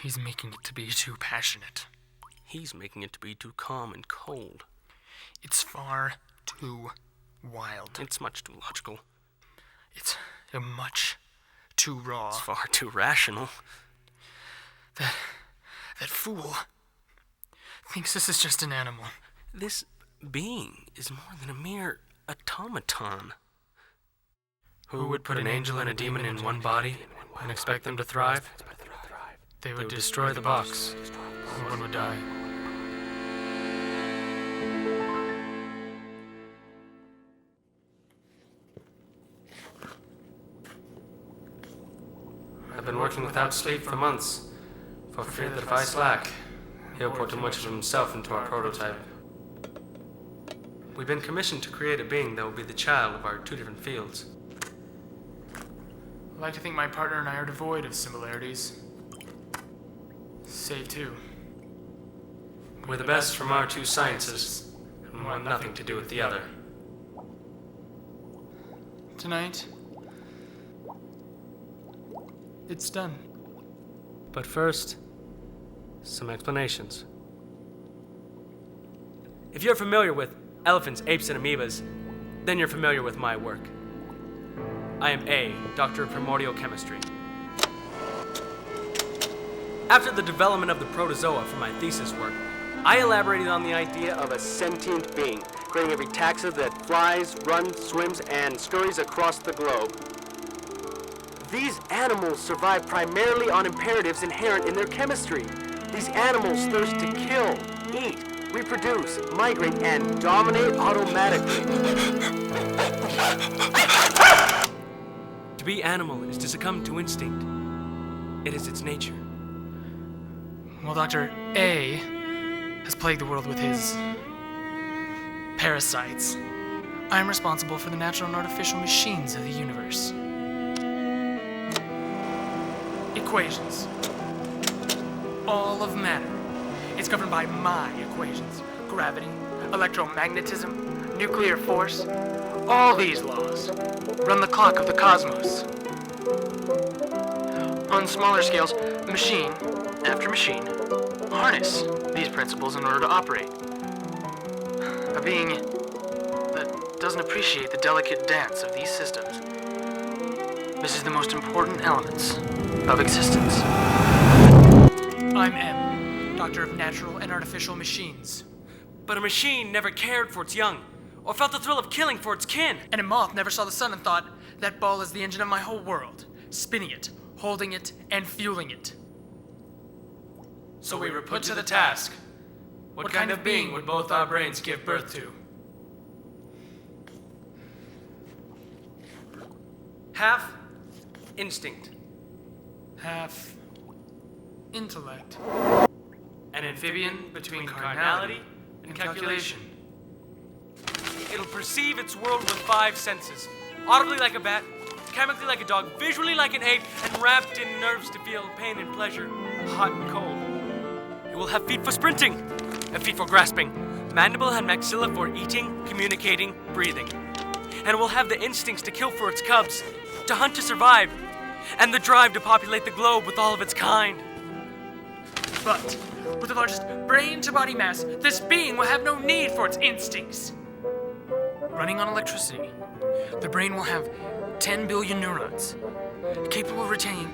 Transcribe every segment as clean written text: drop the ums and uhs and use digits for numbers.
He's making it to be too passionate. He's making it to be too calm and cold. It's far too wild. It's much too logical. It's much too raw. It's far too rational. That fool thinks this is just an animal. This being is more than a mere automaton. Who would put an angel and a demon in one body and expect them to thrive? They would destroy the box. One would die. I've been working without sleep for months, for fear that if I slack, he'll pour too much of himself into our prototype. We've been commissioned to create a being that will be the child of our two different fields. I like to think my partner and I are devoid of similarities. Save two. We're the best from our two sciences, and want nothing to do with the other. Tonight, it's done. But first, some explanations. If you're familiar with elephants, apes, and amoebas, then you're familiar with my work. I am A, Doctor of Primordial Chemistry. After the development of the protozoa for my thesis work, I elaborated on the idea of a sentient being, creating every taxa that flies, runs, swims, and scurries across the globe. These animals survive primarily on imperatives inherent in their chemistry. These animals thirst to kill, eat, reproduce, migrate, and dominate automatically. To be animal is to succumb to instinct. It is its nature. Well, Dr. A has plagued the world with his parasites. I'm responsible for the natural and artificial machines of the universe. Equations. All of matter. It's governed by my equations. Gravity, electromagnetism, nuclear force. All these laws run the clock of the cosmos. On smaller scales, machine after machine harness these principles in order to operate. A being that doesn't appreciate the delicate dance of these systems misses the most important elements of existence. I'm M, Doctor of Natural and Artificial Machines. But a machine never cared for its young, or felt the thrill of killing for its kin. And a moth never saw the sun and thought, that ball is the engine of my whole world, spinning it, holding it, and fueling it. So we were put to the task. What kind of being would both our brains give birth to? Half instinct. Half intellect. An amphibian between carnality and calculation. It'll perceive its world with 5 senses. Audibly like a bat, chemically like a dog, visually like an ape, and wrapped in nerves to feel pain and pleasure, hot and cold. It will have feet for sprinting, and feet for grasping, mandible and maxilla for eating, communicating, breathing. And it will have the instincts to kill for its cubs, to hunt to survive, and the drive to populate the globe with all of its kind. But with the largest brain-to-body mass, this being will have no need for its instincts. Running on electricity, the brain will have 10 billion neurons, capable of retaining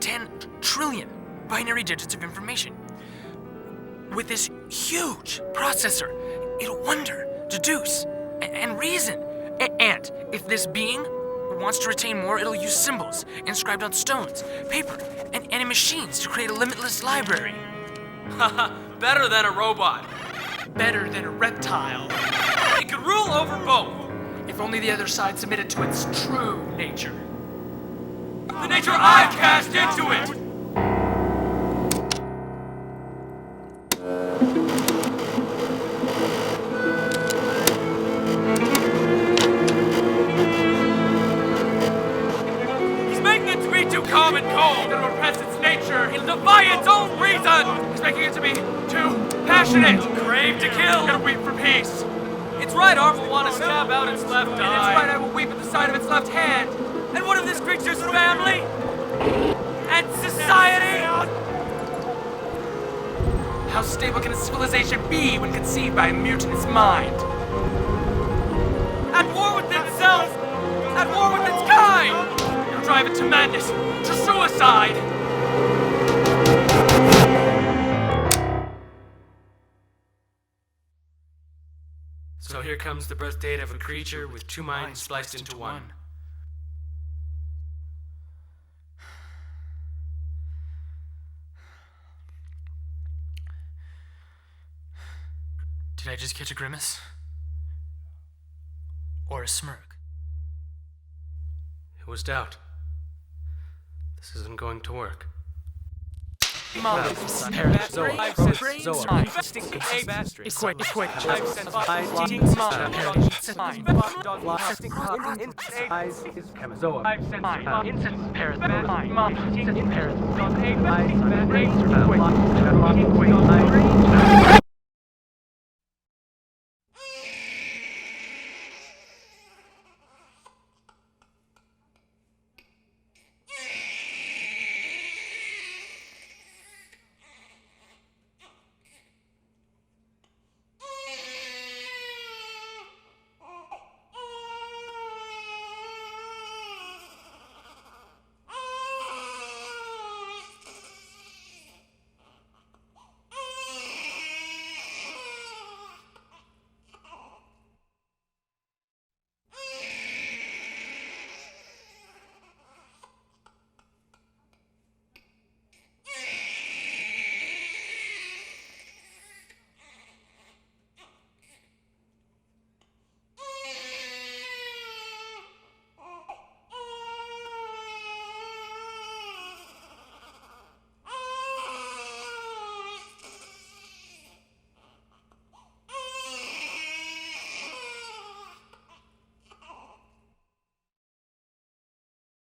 10 trillion binary digits of information. With this huge processor, it'll wonder, deduce, and reason. And if this being wants to retain more, it'll use symbols inscribed on stones, paper, and in machines to create a limitless library. Haha, better than a robot. Better than a reptile. It could rule over both. If only the other side submitted to its true nature. The nature I've cast into it! He's making it to be too calm and cold. It'll repress its nature. It'll defy its own reason. He's making it to be too passionate. Crave to kill. It'll weep for peace. Its right arm will want to stab out its left And its eye. right eye will weep at the sight of its left hand. And what of this creature's family? And society? How stable can a civilization be when conceived by a mutinous mind? At war with itself! At war with its kind! You drive it to madness, to suicide! So here comes the birth date of a creature with two minds spliced into one. Did I just catch a grimace? Or a smirk? It was doubt. This isn't going to work. Equate.